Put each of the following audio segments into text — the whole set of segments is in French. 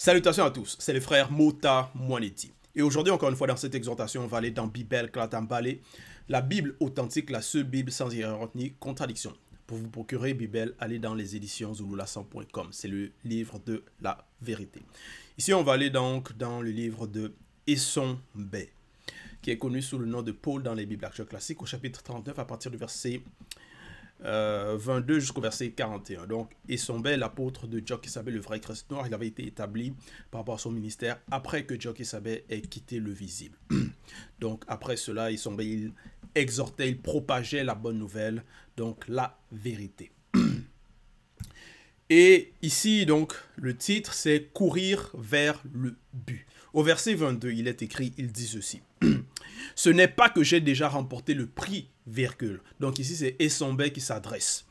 Salutations à tous, c'est le frère Mota Mwaneti. Et aujourd'hui, encore une fois, dans cette exhortation, on va aller dans Bible Klatambale, la Bible authentique, la seule Bible sans erreur ni contradiction. Pour vous procurer Bible, allez dans les éditions zululasan.com. C'est le livre de la vérité. Ici, on va aller donc dans le livre de Esombe, qui est connu sous le nom de Paul dans les Bibles actuelles classiques, au chapitre 39, à partir du verset 22 jusqu'au verset 41. Donc, Esombe, l'apôtre de Djokisabé, le vrai Christ noir, il avait été établi par rapport à son ministère après que Djokisabé ait quitté le visible. Donc, après cela, Esombe, il exhortait, il propageait la bonne nouvelle, donc la vérité. Et ici, donc, le titre, c'est « Courir vers le but ». Au verset 22, il est écrit, il dit ceci. Ce n'est pas que j'ai déjà remporté le prix, virgule. Donc ici, c'est Esombe qui s'adresse.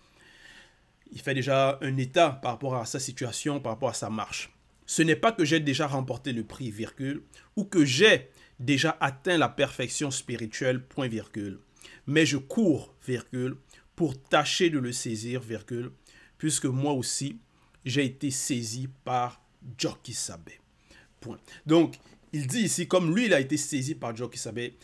Il fait déjà un état par rapport à sa situation, par rapport à sa marche. Ce n'est pas que j'ai déjà remporté le prix, virgule, ou que j'ai déjà atteint la perfection spirituelle, point, virgule. Mais je cours, virgule, pour tâcher de le saisir, virgule, puisque moi aussi, j'ai été saisi par Djokisabé. Point. Donc, il dit ici, comme lui, il a été saisi par Djokisabé,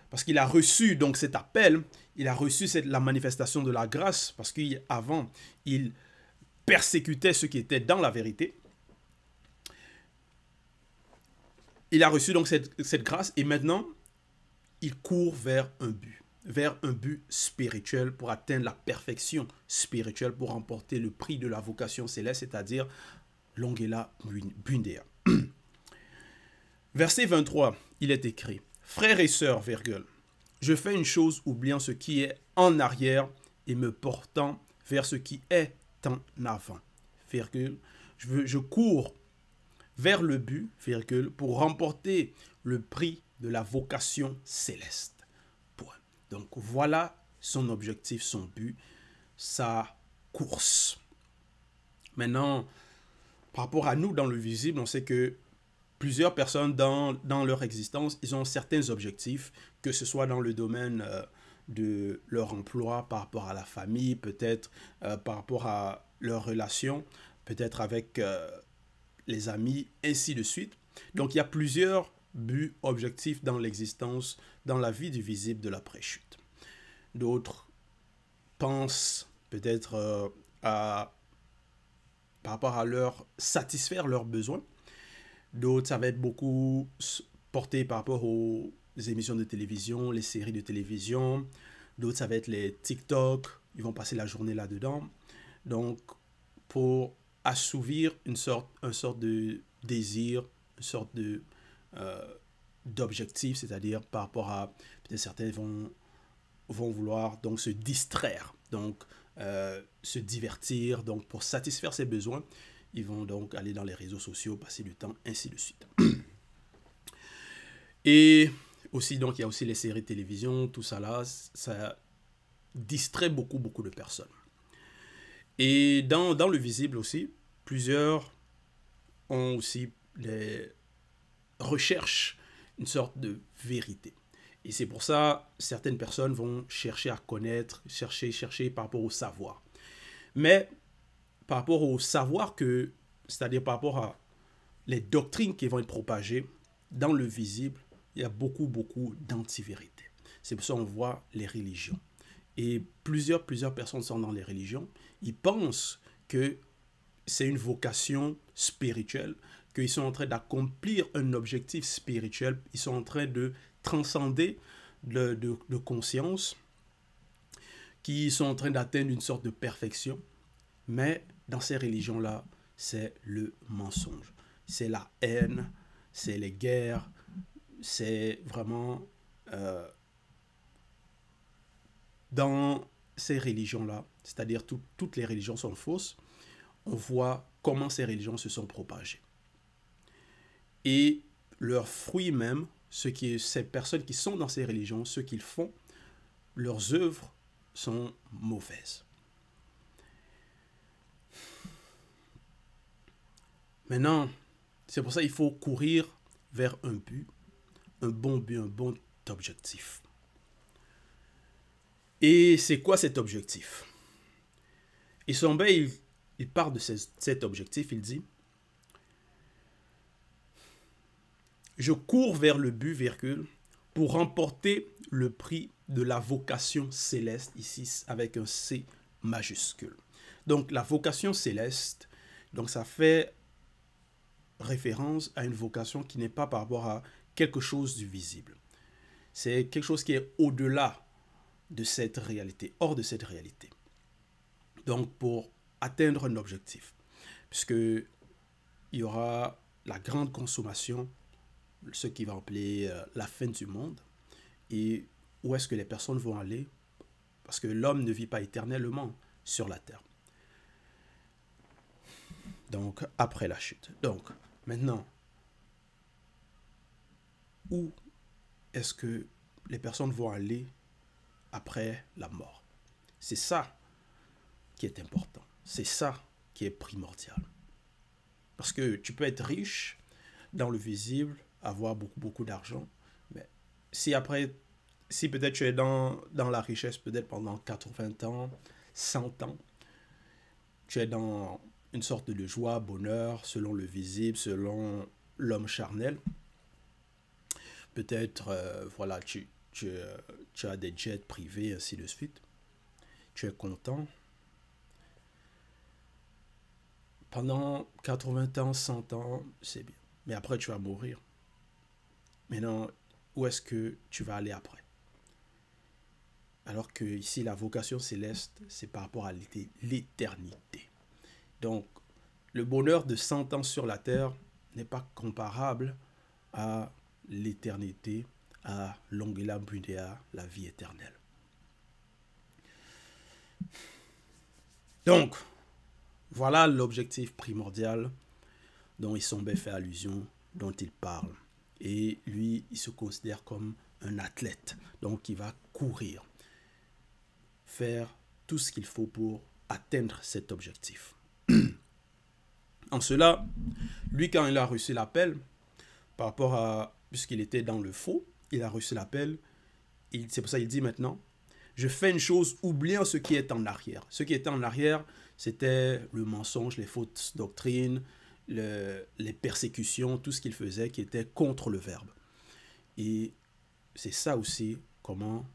parce qu'il a reçu donc cet appel, il a reçu la manifestation de la grâce, parce qu'avant, il persécutait ceux qui étaient dans la vérité. Il a reçu donc cette grâce, et maintenant, il court vers un but spirituel pour atteindre la perfection spirituelle, pour remporter le prix de la vocation céleste, c'est-à-dire Longela Bundea. Verset 23, il est écrit, « Frères et sœurs, virgule, je fais une chose oubliant ce qui est en arrière et me portant vers ce qui est en avant, virgule, je cours vers le but, virgule, pour remporter le prix de la vocation céleste. » Point. Donc voilà son objectif, son but, sa course. Maintenant, par rapport à nous dans le visible, on sait que plusieurs personnes dans leur existence, ils ont certains objectifs, que ce soit dans le domaine de leur emploi, par rapport à la famille, peut-être par rapport à leurs relations, peut-être avec les amis, ainsi de suite. Donc il y a plusieurs buts, objectifs dans l'existence, dans la vie du visible de l'après-chute. D'autres pensent peut-être par rapport à satisfaire leurs besoins. D'autres, ça va être beaucoup porté par rapport aux émissions de télévision, les séries de télévision. D'autres, ça va être les TikTok. Ils vont passer la journée là-dedans. Donc, pour assouvir une sorte de désir, une sorte d'objectif, c'est-à-dire par rapport à, peut-être certains vont vouloir donc se distraire, donc se divertir, donc pour satisfaire ses besoins. Ils vont donc aller dans les réseaux sociaux, passer du temps, ainsi de suite. Et aussi, donc, il y a aussi les séries de télévision, tout ça là, ça distrait beaucoup de personnes. Et dans le visible aussi, plusieurs ont aussi recherchent une sorte de vérité. Et c'est pour ça, certaines personnes vont chercher à connaître, chercher par rapport au savoir. Mais par rapport au savoir c'est-à-dire par rapport à les doctrines qui vont être propagées dans le visible, il y a beaucoup d'antivérités. C'est pour ça qu'on voit les religions. Et plusieurs personnes sont dans les religions. Ils pensent que c'est une vocation spirituelle, qu'ils sont en train d'accomplir un objectif spirituel. Ils sont en train de transcender de conscience, qui sont en train d'atteindre une sorte de perfection. Mais dans ces religions-là, c'est le mensonge. C'est la haine, c'est les guerres, c'est vraiment... dans ces religions-là, c'est-à-dire toutes les religions sont fausses, on voit comment ces religions se sont propagées. Et leurs fruits même, ces personnes qui sont dans ces religions, ce qu'ils font, leurs œuvres sont mauvaises. Maintenant, c'est pour ça qu'il faut courir vers un but, un bon objectif. Et c'est quoi cet objectif? Esombe, il part de cet objectif, il dit, Je cours vers le but, virgule, pour remporter le prix de la vocation céleste, ici avec un C majuscule. Donc la vocation céleste, donc ça fait référence à une vocation qui n'est pas par rapport à quelque chose du visible. C'est quelque chose qui est au-delà de cette réalité, hors de cette réalité. Donc pour atteindre un objectif, puisque il y aura la grande consommation, ce qui va appeler la fin du monde, et où est-ce que les personnes vont aller, parce que l'homme ne vit pas éternellement sur la terre. Donc après la chute. Donc maintenant, où est-ce que les personnes vont aller après la mort? C'est ça qui est important. C'est ça qui est primordial. Parce que tu peux être riche dans le visible, avoir beaucoup d'argent, mais si après, si peut-être tu es dans la richesse, peut-être pendant 80 ans, 100 ans, tu es dans une sorte de joie, bonheur, selon le visible, selon l'homme charnel. Peut-être, voilà, tu as des jets privés, ainsi de suite. Tu es content. Pendant 80 ans, 100 ans, c'est bien. Mais après, tu vas mourir. Maintenant, où est-ce que tu vas aller après? Alors que ici, la vocation céleste, c'est par rapport à l'éternité. Donc, le bonheur de 100 ans sur la terre n'est pas comparable à l'éternité, à l'ongela budéa, la vie éternelle. Donc, voilà l'objectif primordial dont Isombe fait allusion, dont il parle. Et lui, il se considère comme un athlète, donc il va courir, faire tout ce qu'il faut pour atteindre cet objectif. En cela, lui, quand il a reçu l'appel, par rapport à, puisqu'il était dans le faux, il a reçu l'appel, c'est pour ça qu'il dit maintenant, je fais une chose, oubliant ce qui est en arrière. Ce qui était en arrière, c'était le mensonge, les fausses doctrines, les persécutions, tout ce qu'il faisait qui était contre le Verbe. Et c'est ça aussi comment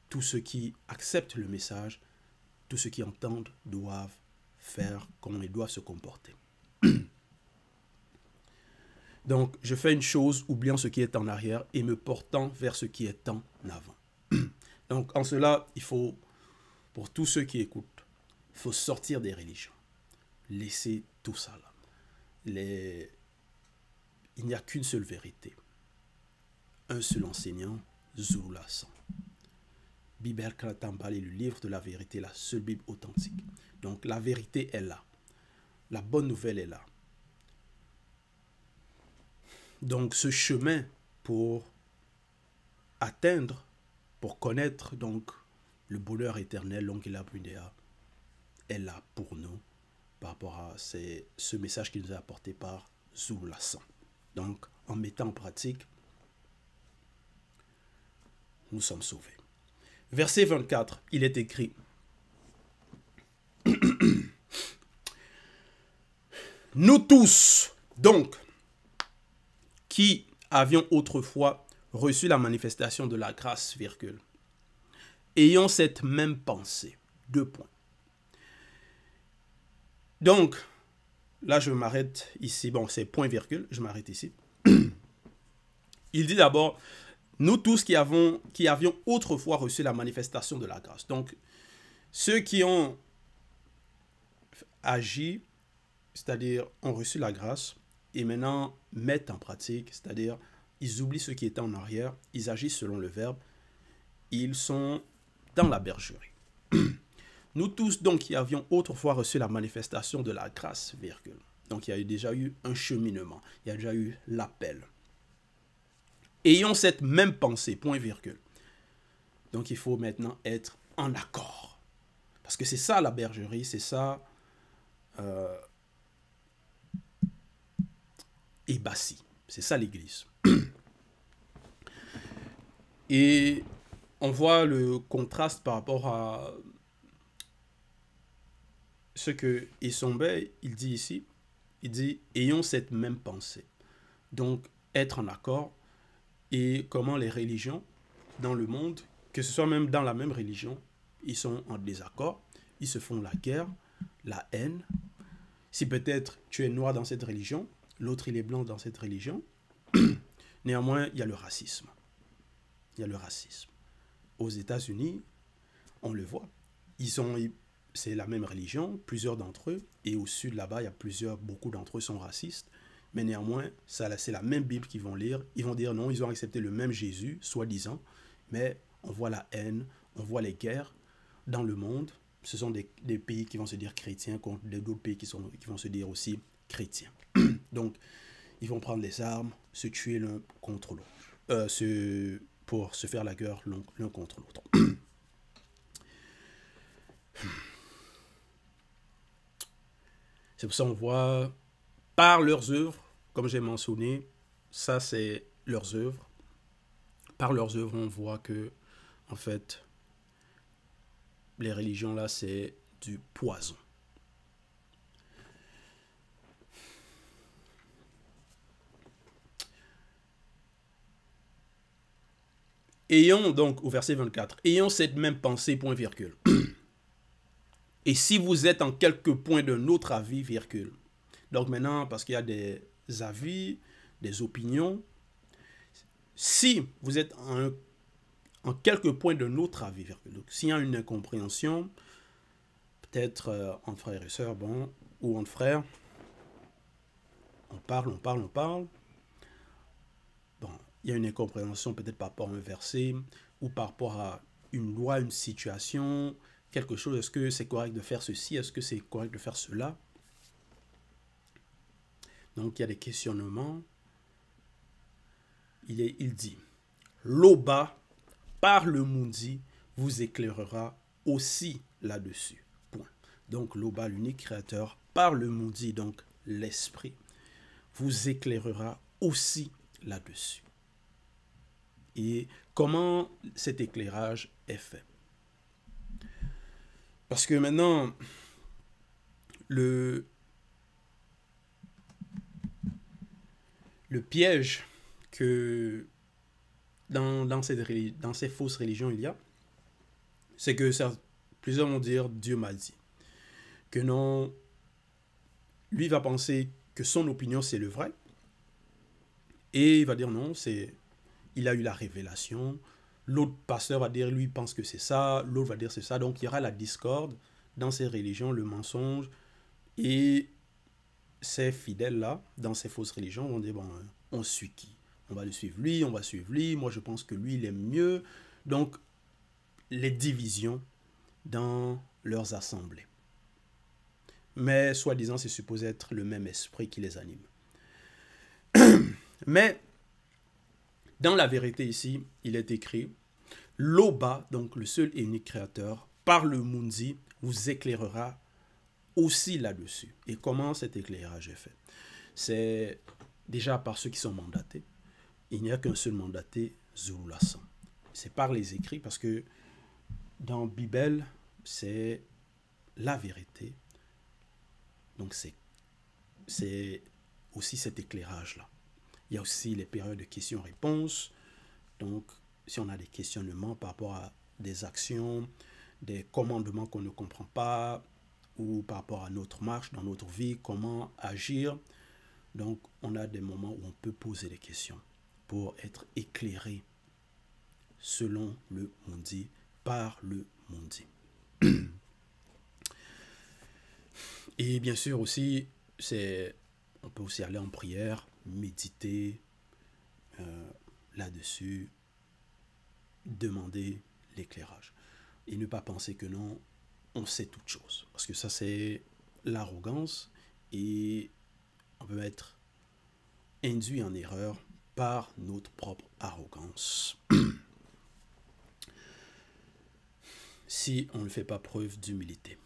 tous ceux qui acceptent le message, tous ceux qui entendent doivent faire, comment ils doivent se comporter. Donc, je fais une chose, oubliant ce qui est en arrière et me portant vers ce qui est en avant. Donc, en cela, il faut, pour tous ceux qui écoutent, il faut sortir des religions. Laisser tout ça là. Il n'y a qu'une seule vérité. Un seul enseignant, Zulu Lassan. Bible Kalatambal est le livre de la vérité, la seule Bible authentique. Donc, la vérité est là. La bonne nouvelle est là. Donc, ce chemin pour atteindre, pour connaître donc le bonheur éternel, l'ongela budéa, est là pour nous par rapport à ce message qui nous est apporté par Zulu Lassan. Donc, en mettant en pratique, nous sommes sauvés. Verset 24, il est écrit « Nous tous, donc, qui avions autrefois reçu la manifestation de la grâce, virgule, ayons cette même pensée. » 2 points. Donc, là, je m'arrête ici. Bon, c'est point virgule, je m'arrête ici. Il dit d'abord, nous tous qui avions autrefois reçu la manifestation de la grâce. Donc, ceux qui ont agi, c'est-à-dire ont reçu la grâce, et maintenant mettent en pratique, c'est-à-dire ils oublient ce qui était en arrière, ils agissent selon le Verbe, ils sont dans la bergerie. Nous tous, donc, qui avions autrefois reçu la manifestation de la grâce, virgule. Donc, il y a déjà eu un cheminement, il y a déjà eu l'appel. Ayons cette même pensée, point virgule. Donc, il faut maintenant être en accord. Parce que c'est ça la bergerie, c'est ça Ebassi. C'est ça l'église. Et on voit le contraste par rapport à ce que Isombe, il dit ici. Il dit, ayons cette même pensée. Donc, être en accord et comment les religions dans le monde, que ce soit même dans la même religion, ils sont en désaccord, ils se font la guerre, la haine. Si peut-être tu es noir dans cette religion, l'autre il est blanc dans cette religion, néanmoins il y a le racisme. Il y a le racisme. Aux États-Unis, on le voit, c'est la même religion, plusieurs d'entre eux, et au sud là-bas, il y a beaucoup d'entre eux sont racistes, mais néanmoins, c'est la même Bible qu'ils vont lire, ils vont dire non, ils ont accepté le même Jésus, soi-disant, mais on voit la haine, on voit les guerres dans le monde. Ce sont des pays qui vont se dire chrétiens contre d'autres pays qui vont se dire aussi chrétiens. Donc, ils vont prendre les armes, se tuer l'un contre l'autre, pour se faire la guerre l'un contre l'autre. C'est pour ça qu'on voit, par leurs œuvres, comme j'ai mentionné, ça c'est leurs œuvres. Par leurs œuvres, on voit que, en fait, les religions là, c'est du poison. Ayons donc, au verset 24, ayons cette même pensée, point virgule. Et si vous êtes en quelque point d'un autre avis, virgule. Donc maintenant, parce qu'il y a des avis, des opinions, si vous êtes en quelque point d'un autre avis, virgule. Donc s'il y a une incompréhension, peut-être entre frères et sœurs, bon, ou entre frères, on parle. Bon, il y a une incompréhension peut-être par rapport à un verset, ou par rapport à une loi, une situation, quelque chose. Est-ce que c'est correct de faire ceci? Est-ce que c'est correct de faire cela? Donc, il y a des questionnements. Il dit, Loba, par le Mundi, vous éclairera aussi là-dessus. Point. Donc, Loba, l'unique créateur, par le Mundi, donc l'esprit, vous éclairera aussi là-dessus. Et comment cet éclairage est fait? Parce que maintenant, le piège que dans ces fausses religions il y a, c'est que plusieurs vont dire Dieu m'a dit. Que non, lui va penser que son opinion c'est le vrai. Et il va dire non, il a eu la révélation. L'autre pasteur va dire lui il pense que c'est ça, l'autre va dire c'est ça. Donc il y aura la discorde dans ces religions, le mensonge. Et ces fidèles-là, dans ces fausses religions, vont dire, bon, on suit qui? On va le suivre lui, on va suivre lui, moi je pense que lui, il est mieux. Donc, les divisions dans leurs assemblées. Mais, soi-disant, c'est supposé être le même esprit qui les anime. Mais, dans la vérité ici, il est écrit, Loba, donc le seul et unique créateur, par le Mundi, vous éclairera aussi là-dessus. Et comment cet éclairage est fait? C'est déjà par ceux qui sont mandatés. Il n'y a qu'un seul mandaté, Zululassan. C'est par les écrits, parce que dans la Bible, c'est la vérité. Donc c'est aussi cet éclairage-là. Il y a aussi les périodes de questions-réponses. Donc, si on a des questionnements par rapport à des actions, des commandements qu'on ne comprend pas, ou par rapport à notre marche dans notre vie, comment agir. Donc, on a des moments où on peut poser des questions pour être éclairé selon le Mundi, par le Mundi. Et bien sûr aussi, on peut aussi aller en prière, méditer là-dessus, demander l'éclairage. Et ne pas penser que non, on sait toutes choses. Parce que ça, c'est l'arrogance et on peut être induit en erreur par notre propre arrogance. Si on ne fait pas preuve d'humilité.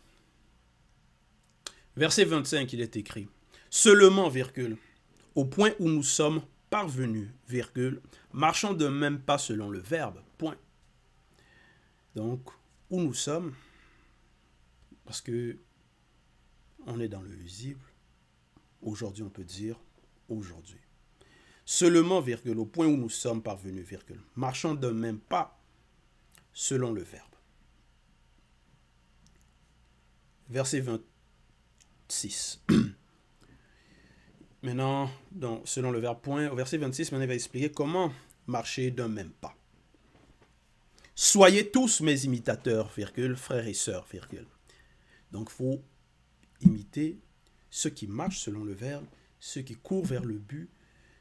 Verset 25, il est écrit, seulement, virgule, au point où nous sommes parvenus, virgule, marchons de même pas selon le verbe, point. Donc, où nous sommes, parce que on est dans le visible, aujourd'hui on peut dire aujourd'hui. Seulement, virgule, au point où nous sommes parvenus, virgule, marchant d'un même pas selon le verbe. Verset 26. Maintenant, donc, selon le verbe point, au verset 26, maintenant il va expliquer comment marcher d'un même pas. Soyez tous mes imitateurs, virgule, frères et sœurs, virgule. Donc, il faut imiter ceux qui marchent selon le verbe, ceux qui courent vers le but,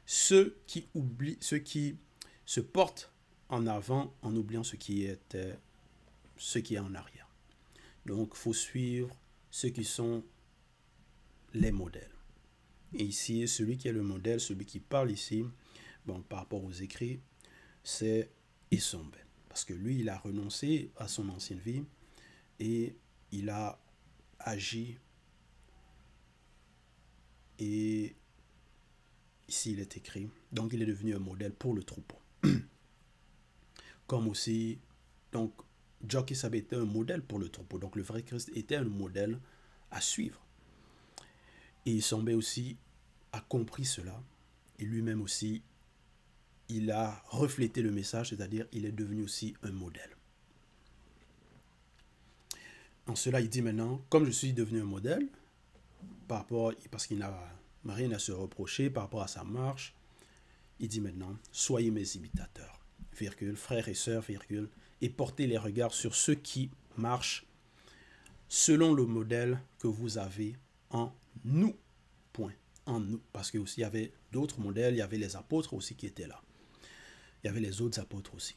ceux qui oublient, ceux qui se portent en avant en oubliant ce qui est en arrière. Donc, il faut suivre ceux qui sont les modèles. Et ici, celui qui est le modèle, celui qui parle ici, bon, par rapport aux écrits, c'est Esombe. Parce que lui, il a renoncé à son ancienne vie et il a agi. Et ici, il est écrit. Donc, il est devenu un modèle pour le troupeau. Comme aussi, donc, Jokisabe était un modèle pour le troupeau. Donc, le vrai Christ était un modèle à suivre. Et Esombe aussi a compris cela. Et lui-même aussi, il a reflété le message, c'est-à-dire il est devenu aussi un modèle. En cela, il dit maintenant, comme je suis devenu un modèle, parce qu'il n'a rien à se reprocher par rapport à sa marche, il dit maintenant, soyez mes imitateurs, virgule, frères et sœurs, virgule, et portez les regards sur ceux qui marchent selon le modèle que vous avez en nous. Point. En nous. Parce que aussi, il y avait d'autres modèles, il y avait les apôtres aussi qui étaient là. Il y avait les autres apôtres aussi.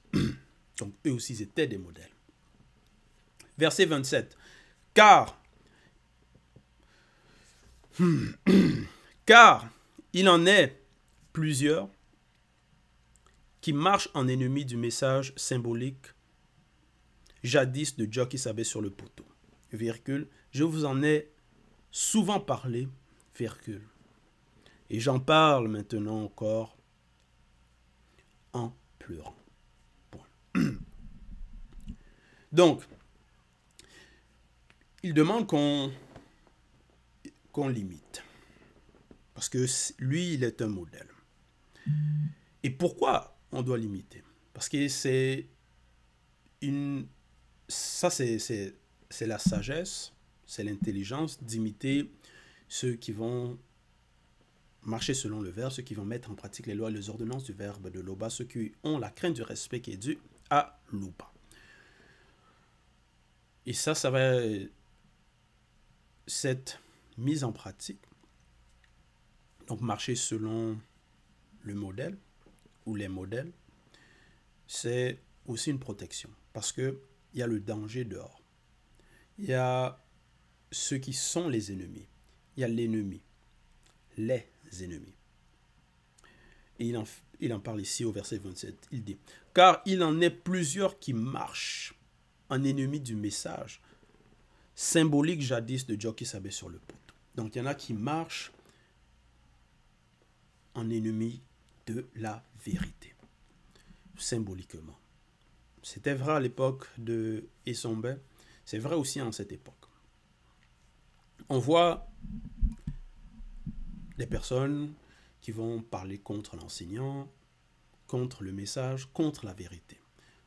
Donc, eux aussi, ils étaient des modèles. Verset 27. Car il en est plusieurs qui marchent en ennemis du message symbolique jadis de Jokisabe sur le poteau. Virgule. Je vous en ai souvent parlé. Virgule. Et j'en parle maintenant encore en pleurant. Point. Donc, il demande qu'on l'imite. Parce que lui, il est un modèle. Et pourquoi on doit l'imiter? Parce que c'est la sagesse, c'est l'intelligence d'imiter ceux qui vont marcher selon le verbe, ceux qui vont mettre en pratique les lois et les ordonnances du verbe de Loba, ceux qui ont la crainte du respect qui est dû à Loba. Et ça va... Cette mise en pratique, donc marcher selon le modèle ou les modèles, c'est aussi une protection. Parce qu'il y a le danger dehors. Il y a ceux qui sont les ennemis. Il y a l'ennemi. Les ennemis. Et il en parle ici au verset 27. Il dit, « Car il en est plusieurs qui marchent en ennemi du message symbolique jadis de Jokisabe sur le poteau. » Donc il y en a qui marchent en ennemi de la vérité. Symboliquement. C'était vrai à l'époque de Esombe. C'est vrai aussi en cette époque. On voit des personnes qui vont parler contre l'enseignant, contre le message, contre la vérité.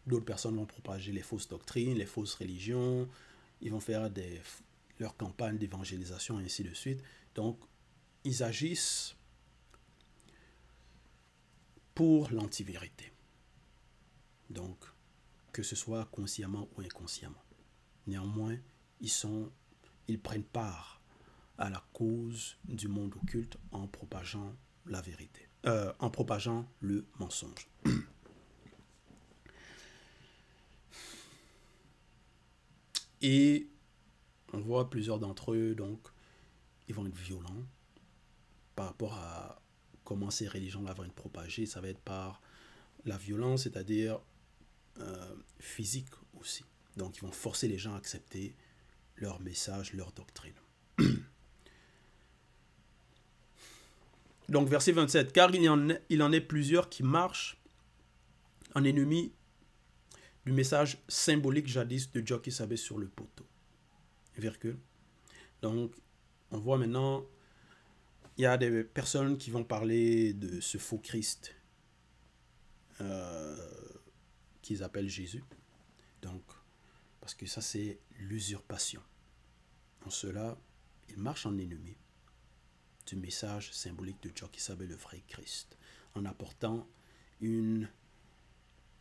D'autres personnes vont propager les fausses doctrines, les fausses religions. Ils vont faire leur campagne d'évangélisation et ainsi de suite. Donc, ils agissent pour l'antivérité. Donc, que ce soit consciemment ou inconsciemment. Néanmoins, ils prennent part à la cause du monde occulte en propageant la vérité, en propageant le mensonge. Et on voit plusieurs d'entre eux, donc, ils vont être violents par rapport à comment ces religions-là vont être propagées. Ça va être par la violence, c'est-à-dire physique aussi. Donc, ils vont forcer les gens à accepter leur message, leur doctrine. Donc, verset 27. « Car il en est plusieurs qui marchent en ennemi du message symbolique jadis de Jokisabe sur le poteau. » Virgule. Donc, on voit maintenant il y a des personnes qui vont parler de ce faux Christ qu'ils appellent Jésus. Donc, parce que ça, c'est l'usurpation. En cela, ils marchent en ennemi du message symbolique de Dieu qui s'appelle le vrai Christ, en apportant une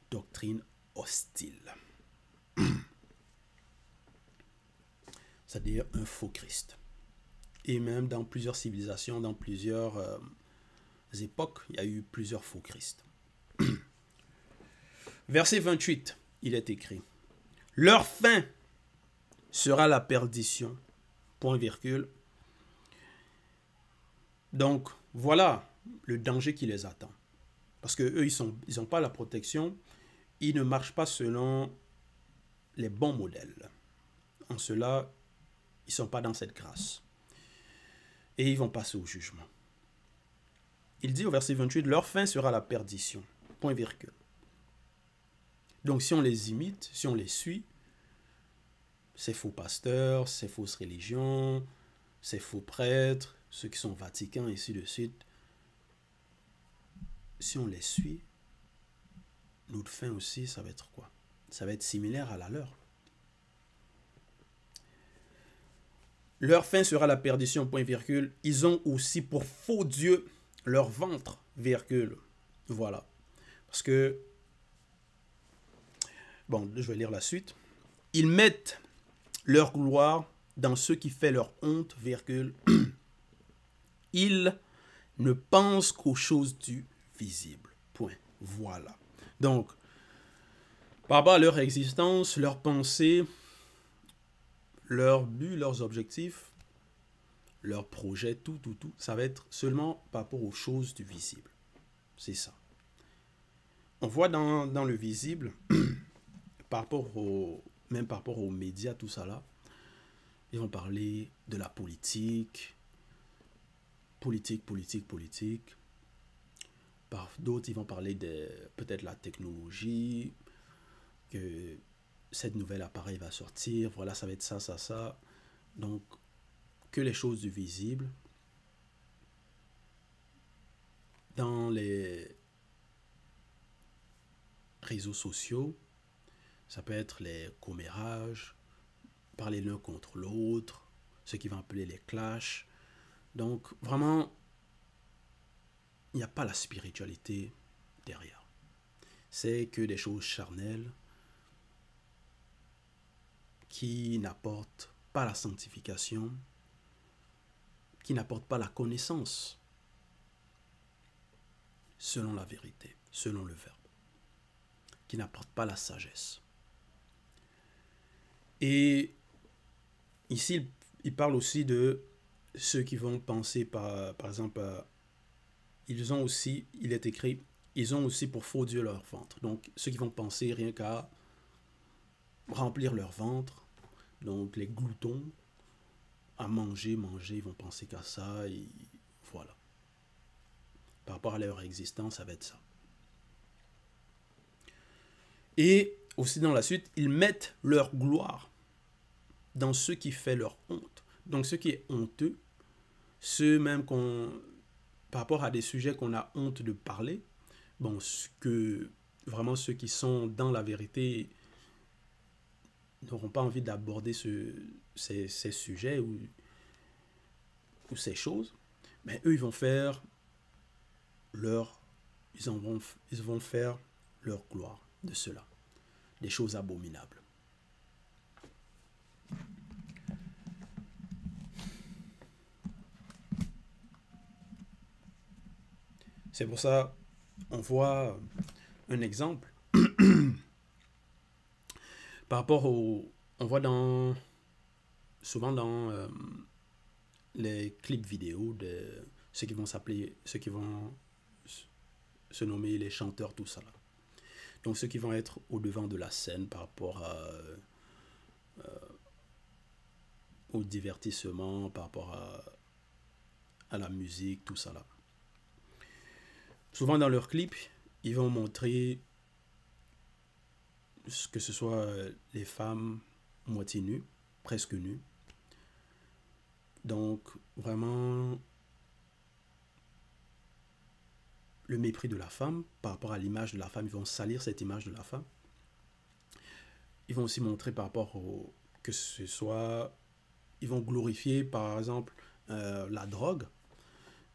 doctrine hostile. C'est-à-dire un faux Christ. Et même dans plusieurs civilisations, dans plusieurs époques, il y a eu plusieurs faux Christ. Verset 28, il est écrit: leur fin sera la perdition. Point virgule. Donc, voilà le danger qui les attend. Parce qu'eux, ils n'ont pas la protection. Ils ne marchent pas selon les bons modèles. En cela, ils ne sont pas dans cette grâce. Et ils vont passer au jugement. Il dit au verset 28, leur fin sera la perdition. Point virgule. Donc, si on les imite, si on les suit, ces faux pasteurs, ces fausses religions, ces faux prêtres, ceux qui sont Vatican, et ainsi de suite, si on les suit, notre fin aussi, ça va être quoi? Ça va être similaire à la leur. Leur fin sera la perdition, point virgule. Ils ont aussi pour faux Dieu leur ventre, virgule. Voilà. Parce que, bon, je vais lire la suite. Ils mettent leur gloire dans ce qui fait leur honte, virgule. Ils ne pensent qu'aux choses du visible. Point. Voilà. Donc, par rapport à leur existence, leur pensée, leur but, leurs objectifs, leurs projets, tout, ça va être seulement par rapport aux choses du visible. C'est ça. On voit dans le visible, même par rapport aux médias, tout ça là, ils vont parler de la politique. Par d'autres, ils vont parler de peut-être la technologie, que cette nouvelle appareil va sortir, voilà, ça va être ça, ça, ça. Donc, que les choses du visible. Dans les réseaux sociaux, ça peut être les commérages, parler l'un contre l'autre, ce qu'ils vont appeler les clashs. Donc, vraiment, il n'y a pas la spiritualité derrière. C'est que des choses charnelles qui n'apportent pas la sanctification, qui n'apportent pas la connaissance selon la vérité, selon le Verbe, qui n'apportent pas la sagesse. Et ici, il parle aussi de ceux qui vont penser, par exemple, ils ont aussi, il est écrit, ils ont aussi pour faux Dieu leur ventre. Donc, ceux qui vont penser rien qu'à remplir leur ventre, donc les gloutons, à manger, ils vont penser qu'à ça, et voilà. Par rapport à leur existence, ça va être ça. Et aussi dans la suite, ils mettent leur gloire dans ce qui fait leur honte. Donc ce qui est honteux, ceux même par rapport à des sujets qu'on a honte de parler, bon, vraiment ceux qui sont dans la vérité n'auront pas envie d'aborder ces sujets ou ces choses, mais eux, ils vont faire ils vont faire leur gloire de cela, des choses abominables. C'est pour ça, on voit un exemple par rapport on voit souvent dans les clips vidéo de ceux qui vont se nommer les chanteurs, tout ça là. Donc ceux qui vont être au devant de la scène par rapport au divertissement, par rapport à la musique, tout ça là. Souvent dans leurs clips, ils vont montrer que ce soit les femmes moitié nues, presque nues. Donc vraiment, le mépris de la femme, par rapport à l'image de la femme, ils vont salir cette image de la femme. Ils vont aussi montrer par rapport au... que ce soit... Ils vont glorifier, par exemple, la drogue,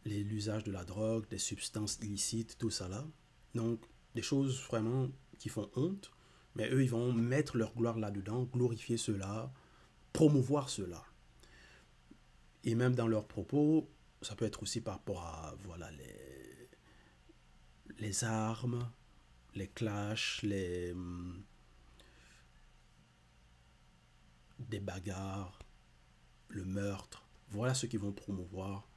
l'usage de la drogue, des substances illicites, tout ça là. Donc, des choses vraiment qui font honte, mais eux, ils vont mettre leur gloire là-dedans, glorifier cela, promouvoir cela. Et même dans leurs propos, ça peut être aussi par rapport à voilà, les armes, les clashs, des bagarres, le meurtre. Voilà ce qu'ils vont promouvoir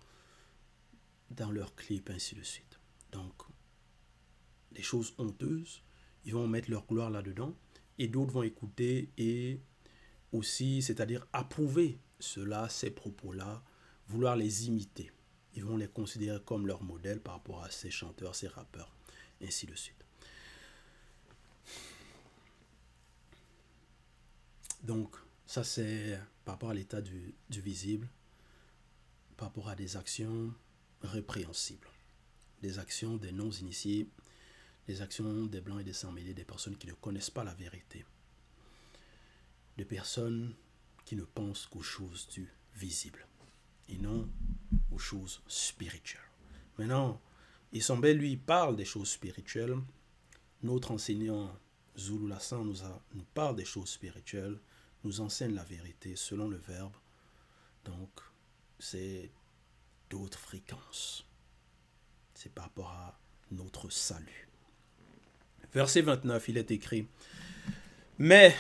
dans leurs clips, ainsi de suite. Donc, des choses honteuses, ils vont mettre leur gloire là-dedans, et d'autres vont écouter et aussi, c'est-à-dire approuver cela, ces propos-là, vouloir les imiter. Ils vont les considérer comme leur modèle par rapport à ces chanteurs, ces rappeurs, ainsi de suite. Donc, ça c'est par rapport à l'état du visible, par rapport à des actions répréhensibles, des actions des non-initiés, des actions des blancs et des sans-mêlés, des personnes qui ne connaissent pas la vérité, des personnes qui ne pensent qu'aux choses du visible et non aux choses spirituelles. Maintenant, Isombe, lui, il parle des choses spirituelles. Notre enseignant Zulu Lassan nous parle des choses spirituelles, nous enseigne la vérité selon le verbe. Donc, c'est d'autres fréquences. C'est par rapport à notre salut. Verset 29, il est écrit: mais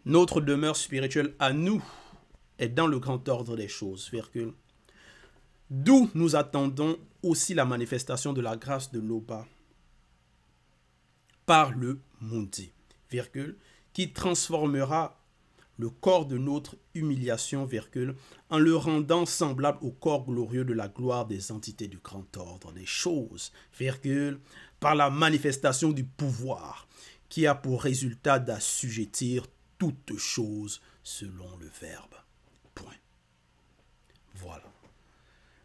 notre demeure spirituelle à nous est dans le grand ordre des choses, virgule, d'où nous attendons aussi la manifestation de la grâce de l'Oba par le Mundi, virgule, qui transformera le corps de notre humiliation, virgule, en le rendant semblable au corps glorieux de la gloire des entités du grand ordre des choses, virgule, par la manifestation du pouvoir qui a pour résultat d'assujettir toutes choses selon le verbe. Point. Voilà.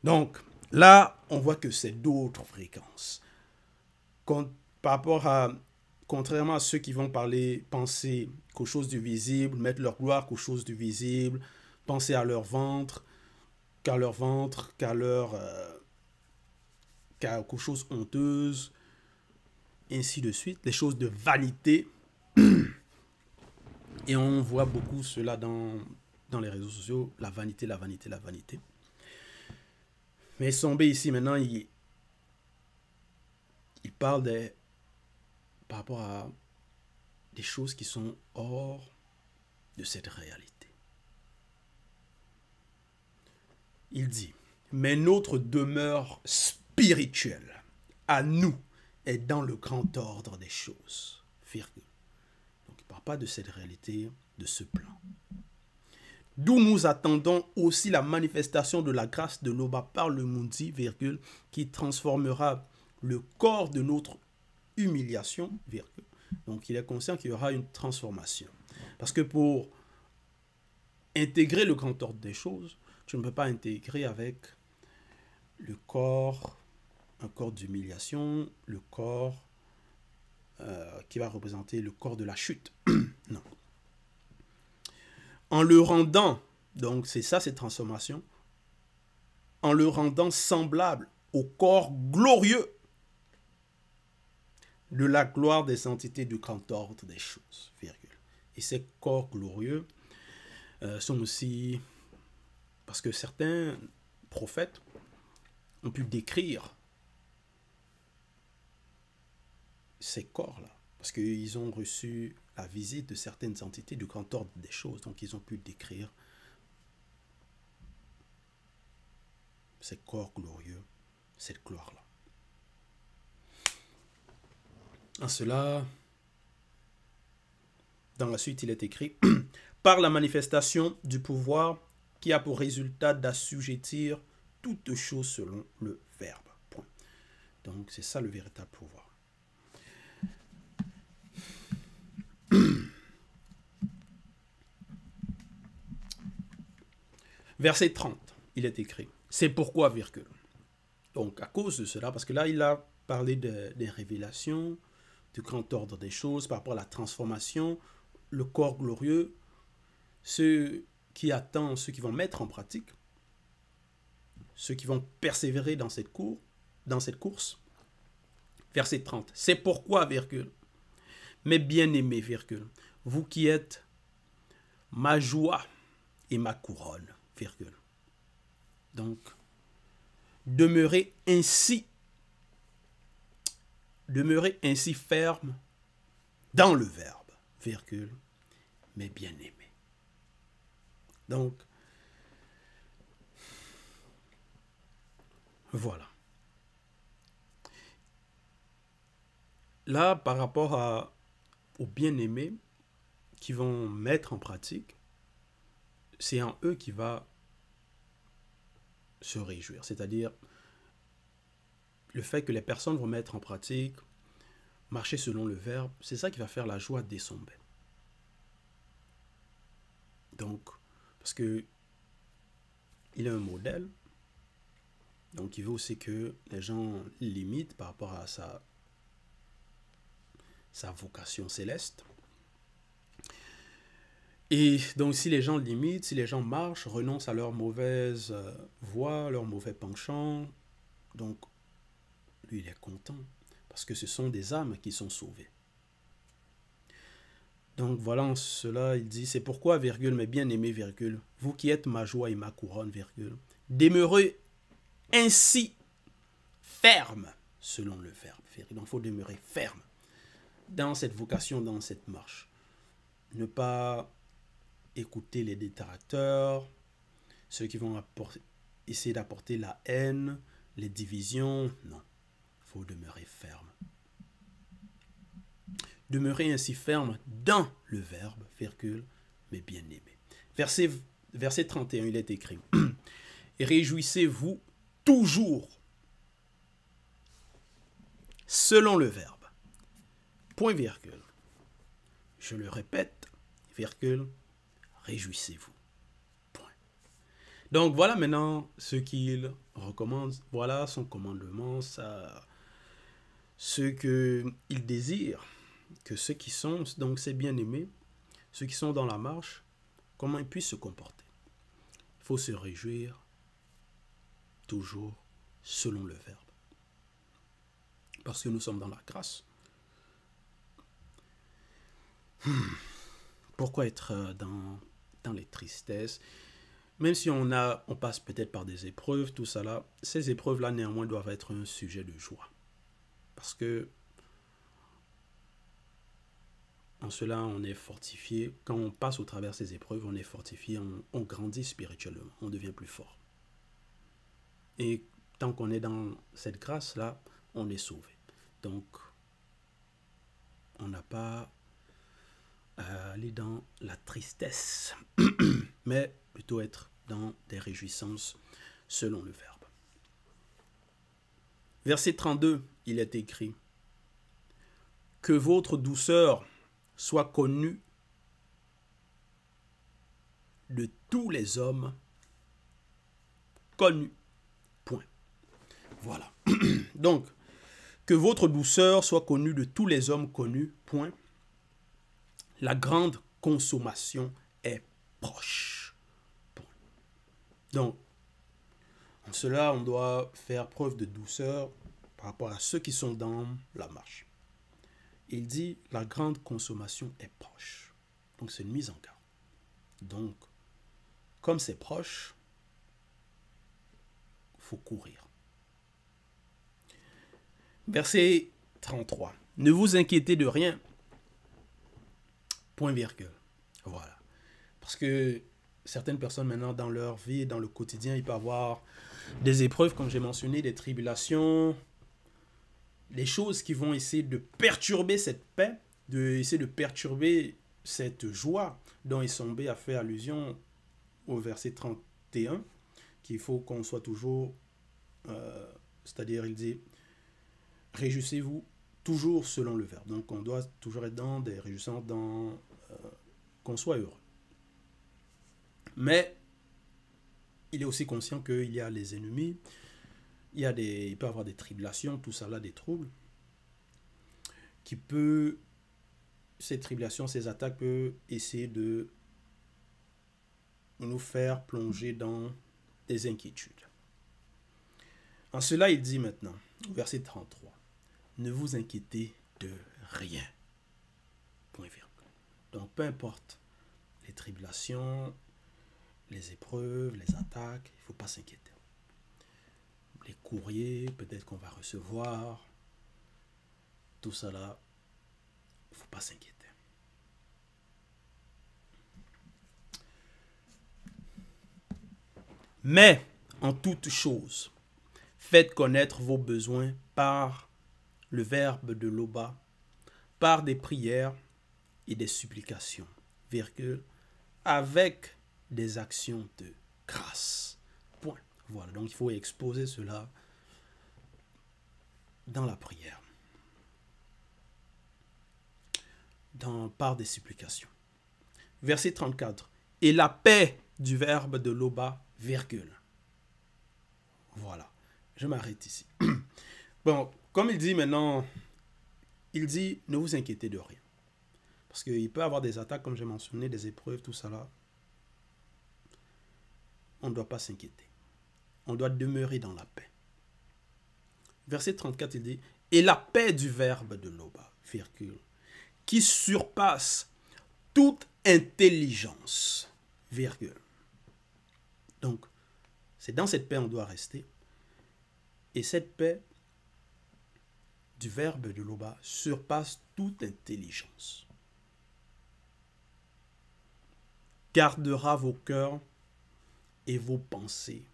Donc, là, on voit que c'est d'autres fréquences. Par rapport à, contrairement à ceux qui vont penser qu'aux choses du visible, mettre leur gloire qu'aux choses du visible, penser à leur ventre, qu'aux choses honteuses, ainsi de suite, les choses de vanité. Et on voit beaucoup cela dans les réseaux sociaux, la vanité, la vanité, la vanité. Mais Sombe ici, maintenant, il parle par rapport à des choses qui sont hors de cette réalité. Il dit, mais notre demeure spirituelle à nous est dans le grand ordre des choses. Virgule. Donc il ne parle pas de cette réalité, de ce plan. D'où nous attendons aussi la manifestation de la grâce de l'Oba par le Mundi, virgule, qui transformera le corps de notre humiliation, virgule. Donc il est conscient qu'il y aura une transformation. Parce que pour intégrer le grand ordre des choses, tu ne peux pas intégrer avec le corps, un corps d'humiliation, le corps qui va représenter le corps de la chute. Non. En le rendant, donc c'est ça cette transformation, en le rendant semblable au corps glorieux de la gloire des entités du grand ordre des choses, virgule. Et ces corps glorieux sont aussi, parce que certains prophètes ont pu décrire ces corps-là, parce qu'ils ont reçu la visite de certaines entités du grand ordre des choses, donc ils ont pu décrire ces corps glorieux, cette gloire-là. En cela, dans la suite, il est écrit « Par la manifestation du pouvoir qui a pour résultat d'assujettir toutes choses selon le verbe. » Point. Donc, c'est ça le véritable pouvoir. Verset 30, il est écrit « C'est pourquoi, virgule. » Donc, à cause de cela, parce que là, il a parler des révélations, du grand ordre des choses, par rapport à la transformation, le corps glorieux, ce qui attend ceux qui vont mettre en pratique, ceux qui vont persévérer dans cette course. Verset 30. C'est pourquoi, virgule, mes bien-aimés, virgule, vous qui êtes ma joie et ma couronne, virgule. Donc, demeurez ainsi ferme dans le verbe, virgule, mes bien-aimés. Donc, voilà. Là, par rapport aux bien-aimés qui vont mettre en pratique, c'est en eux qui va se réjouir. C'est-à-dire, le fait que les personnes vont mettre en pratique, marcher selon le verbe, c'est ça qui va faire la joie des sombres. Donc, parce que il a un modèle, donc il veut aussi que les gens l'imitent par rapport à sa vocation céleste. Et donc si les gens l'imitent, si les gens marchent, renoncent à leur mauvaise voie, leur mauvais penchant, donc lui il est content, parce que ce sont des âmes qui sont sauvées. Donc voilà, en cela il dit, c'est pourquoi, virgule, mes bien-aimés, virgule, vous qui êtes ma joie et ma couronne, virgule, demeurez ainsi ferme selon le verbe. Donc il faut demeurer ferme dans cette vocation, dans cette marche. Ne pas écouter les détracteurs, ceux qui vont essayer d'apporter la haine, les divisions. Non, il faut demeurer ferme. Demeurez ainsi ferme dans le verbe, virgule, mes bien-aimés. Verset 31, il est écrit. Et réjouissez-vous toujours selon le verbe. Point virgule. Je le répète, virgule, réjouissez-vous. Point. Donc voilà maintenant ce qu'il recommande. Voilà son commandement, ce qu'il désire que ceux qui sont, donc ses bien-aimés, ceux qui sont dans la marche, comment ils puissent se comporter. Il faut se réjouir toujours selon le verbe. Parce que nous sommes dans la grâce. Pourquoi être dans les tristesses? Même si on passe peut-être par des épreuves, tout ça là, ces épreuves-là néanmoins doivent être un sujet de joie. Parce que en cela, on est fortifié. Quand on passe au travers ces épreuves, on est fortifié, on grandit spirituellement, on devient plus fort. Et tant qu'on est dans cette grâce-là, on est sauvé. Donc, on n'a pas à aller dans la tristesse, mais plutôt être dans des réjouissances selon le verbe. Verset 32, il est écrit « Que votre douceur soit connue de tous les hommes connus. » Point. Voilà. Donc, que votre douceur soit connue de tous les hommes connus. Point. La grande consommation est proche. Point. Donc, en cela, on doit faire preuve de douceur par rapport à ceux qui sont dans la marche. Il dit, la grande consommation est proche. Donc, c'est une mise en garde. Donc, comme c'est proche, il faut courir. Verset 33. Ne vous inquiétez de rien. Point virgule. Voilà. Parce que certaines personnes maintenant dans leur vie, dans le quotidien, ils peuvent avoir des épreuves, comme j'ai mentionné, des tribulations, des choses qui vont essayer de perturber cette paix, essayer de perturber cette joie dont Issombé a fait allusion au verset 31, qu'il faut qu'on soit toujours, c'est-à-dire il dit, réjouissez-vous toujours selon le verbe. Donc on doit toujours être dans des réjouissances, qu'on soit heureux. Mais il est aussi conscient qu'il y a les ennemis, il peut y avoir des tribulations, tout ça là, des troubles, qui peut, ces tribulations, ces attaques peuvent essayer de nous faire plonger dans des inquiétudes. En cela, il dit maintenant, au verset 33, ne vous inquiétez de rien. Point virgule. Donc, peu importe les tribulations, les épreuves, les attaques, il ne faut pas s'inquiéter. Les courriers, peut-être qu'on va recevoir, tout cela, il ne faut pas s'inquiéter. Mais, en toute chose, faites connaître vos besoins par le verbe de l'Oba, par des prières et des supplications, virgule, avec des actions de grâce. Point. Voilà, donc il faut exposer cela dans la prière, par des supplications. Verset 34. Et la paix du verbe de l'Oba, virgule. Voilà, je m'arrête ici. Bon, comme il dit maintenant, il dit, ne vous inquiétez de rien. Parce qu'il peut y avoir des attaques, comme j'ai mentionné, des épreuves, tout ça là. On ne doit pas s'inquiéter. On doit demeurer dans la paix. Verset 34, il dit, et la paix du verbe de l'Oba, virgule, qui surpasse toute intelligence, virgule. Donc, c'est dans cette paix on doit rester. Et cette paix du verbe de l'Oba surpasse toute intelligence. Gardera vos cœurs et vos pensées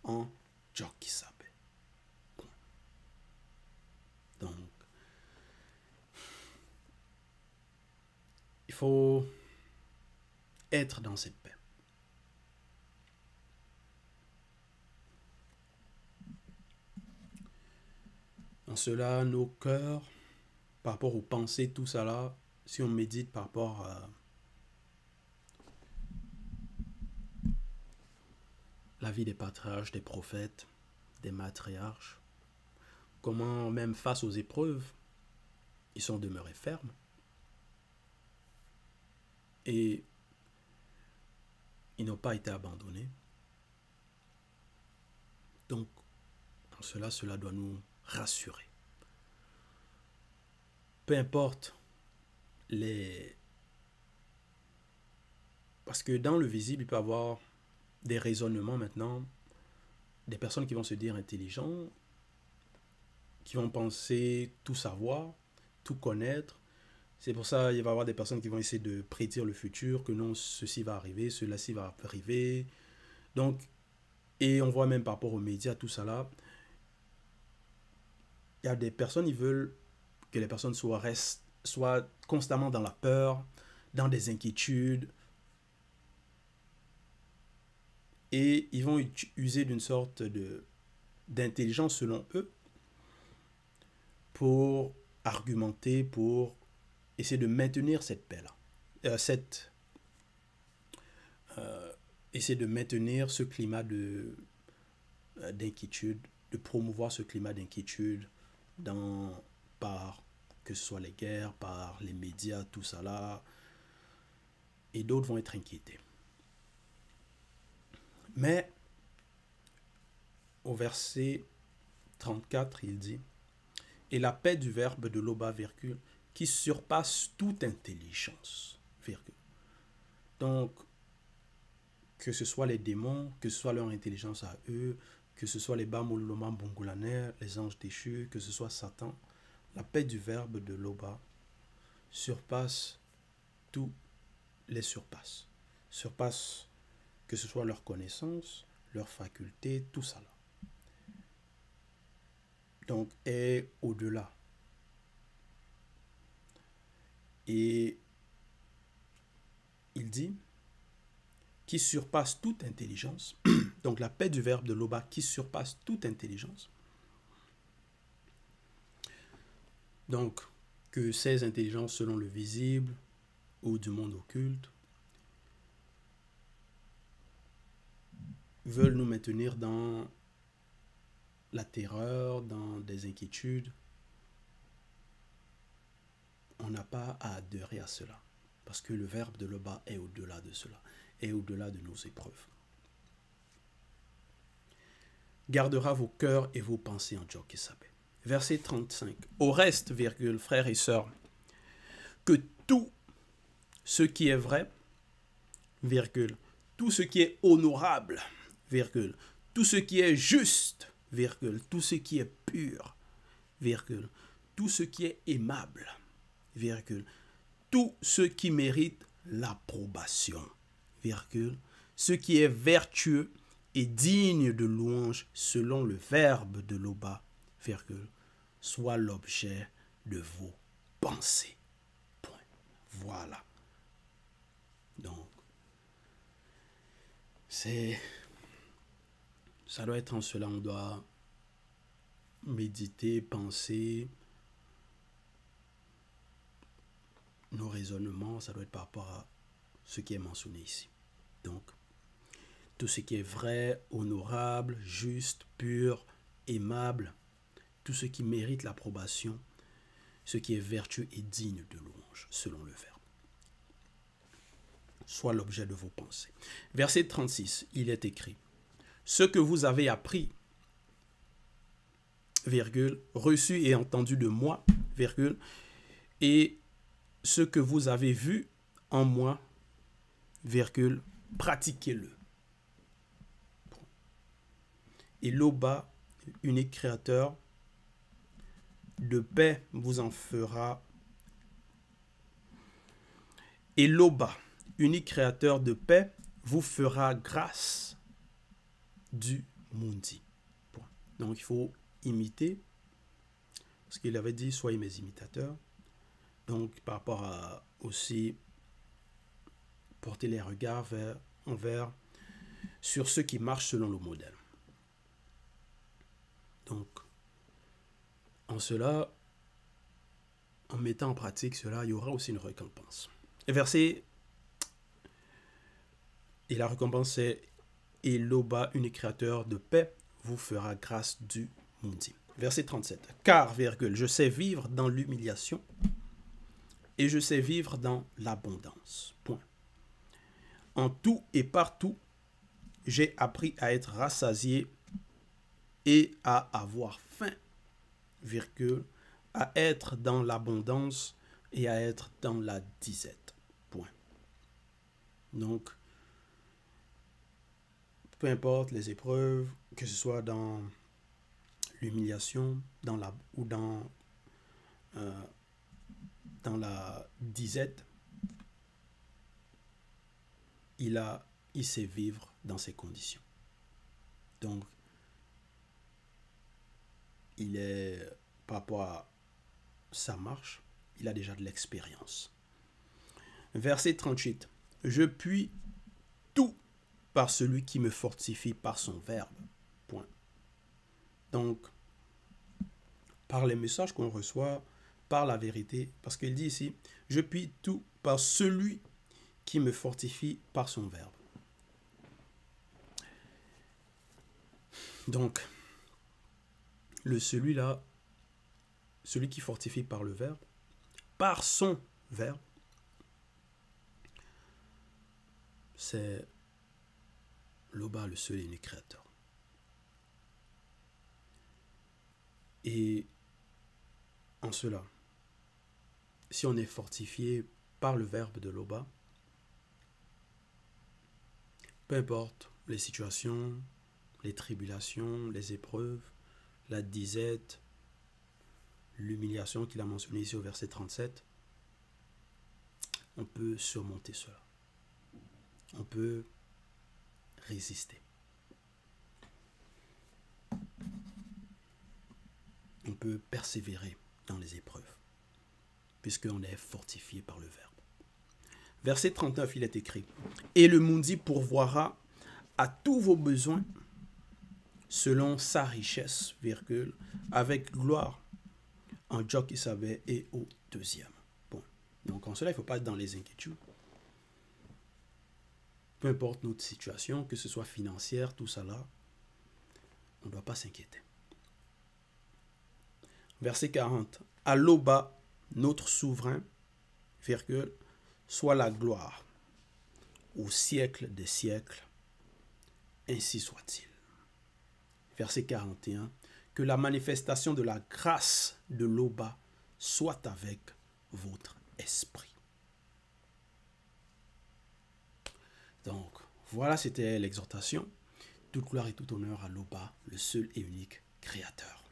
en Djokisabe. Donc, il faut être dans cette paix. En cela, nos cœurs, par rapport aux pensées, tout ça là, si on médite par rapport à la vie des patriarches, des prophètes, des matriarches, comment même face aux épreuves, ils sont demeurés fermes. Et ils n'ont pas été abandonnés. Donc, en cela doit nous rassurer. Peu importe les... Parce que dans le visible, il peut y avoir des raisonnements maintenant, des personnes qui vont se dire intelligents, qui vont penser tout savoir, tout connaître. C'est pour ça qu'il va y avoir des personnes qui vont essayer de prédire le futur, que non, ceci va arriver, cela-ci va arriver. Donc, et on voit même par rapport aux médias, tout ça là, il y a des personnes qui veulent que les personnes soient constamment dans la peur, dans des inquiétudes. Et ils vont user d'une sorte d'intelligence selon eux pour argumenter, pour essayer de maintenir cette paix-là. Essayer de maintenir ce climat d'inquiétude, de promouvoir ce climat d'inquiétude par que ce soit les guerres, par les médias, tout ça là. Et d'autres vont être inquiétés. Mais au verset 34, il dit, et la paix du verbe de l'Oba, virgule, qui surpasse toute intelligence, virgule. Donc, que ce soit les démons, que ce soit leur intelligence à eux, que ce soit les Bamoloma Bongolaner, les anges déchus, que ce soit Satan, la paix du verbe de l'Oba surpasse tout, les surpasse. Surpasse que ce soit leur connaissance, leur faculté, tout ça là. Donc, est au-delà. Et il dit, qui surpasse toute intelligence, donc la paix du verbe de l'Oba qui surpasse toute intelligence. Donc, que ces intelligences selon le visible ou du monde occulte veulent nous maintenir dans la terreur, dans des inquiétudes, on n'a pas à adhérer à cela. Parce que le verbe de Loba est au-delà de cela, est au-delà de nos épreuves. Gardera vos cœurs et vos pensées en Djokisabé. Verset 35. Au reste, virgule, frères et sœurs, que tout ce qui est vrai, virgule, tout ce qui est honorable, virgule, tout ce qui est juste, virgule, tout ce qui est pur, virgule, tout ce qui est aimable, virgule, tout ce qui mérite l'approbation, virgule, ce qui est vertueux et digne de louange selon le verbe de Loba, virgule, soit l'objet de vos pensées. Point. Voilà. Donc, ça doit être en cela, on doit méditer, penser, nos raisonnements, ça doit être par rapport à ce qui est mentionné ici. Donc, tout ce qui est vrai, honorable, juste, pur, aimable, tout ce qui mérite l'approbation, ce qui est vertueux et digne de louange, selon le verbe. Soit l'objet de vos pensées. Verset 36, il est écrit, ce que vous avez appris, virgule, reçu et entendu de moi, virgule, et ce que vous avez vu en moi, virgule, pratiquez-le. Et Loba, unique créateur, de paix vous en fera. Et Loba, unique créateur de paix, vous fera grâce du Mundi. Donc il faut imiter, parce qu'il avait dit, soyez mes imitateurs. Donc par rapport à aussi porter les regards envers sur ceux qui marchent selon le modèle. Donc, en cela, en mettant en pratique cela, il y aura aussi une récompense. Et la récompense c'est et Loba, unique créateur de paix, vous fera grâce du Mundi. Verset 37. Car, virgule, je sais vivre dans l'humiliation et je sais vivre dans l'abondance. Point. En tout et partout, j'ai appris à être rassasié et à avoir faim, virgule, à être dans l'abondance et à être dans la disette. Point. Donc, peu importe les épreuves, que ce soit dans l'humiliation ou dans la disette, il sait vivre dans ces conditions. Donc, il est, par rapport à sa marche, il a déjà de l'expérience. Verset 38. Je puis tout par celui qui me fortifie par son verbe. Point. Donc, par les messages qu'on reçoit, par la vérité, parce qu'il dit ici, je puis tout par celui qui me fortifie par son verbe. Donc, celui-là, celui qui fortifie par le verbe, par son verbe, c'est Loba, le seul et unique créateur. Et en cela, si on est fortifié par le verbe de Loba, peu importe les situations, les tribulations, les épreuves, la disette, l'humiliation qu'il a mentionné ici au verset 37, on peut surmonter cela. On peut résister. On peut persévérer dans les épreuves, puisqu'on est fortifié par le verbe. Verset 39, il est écrit, « Et le Mundi pourvoira à tous vos besoins selon sa richesse, virgule, avec gloire, en Djokisabé et au deuxième. » Bon. Donc en cela, il ne faut pas être dans les inquiétudes. Peu importe notre situation, que ce soit financière, tout ça là, on ne doit pas s'inquiéter. Verset 40. À l'Oba, notre souverain, virgule, soit la gloire au siècle des siècles, ainsi soit-il. Verset 41. Que la manifestation de la grâce de l'Oba soit avec votre esprit. Donc, voilà, c'était l'exhortation. Toute gloire et tout honneur à l'Oba, le seul et unique Créateur.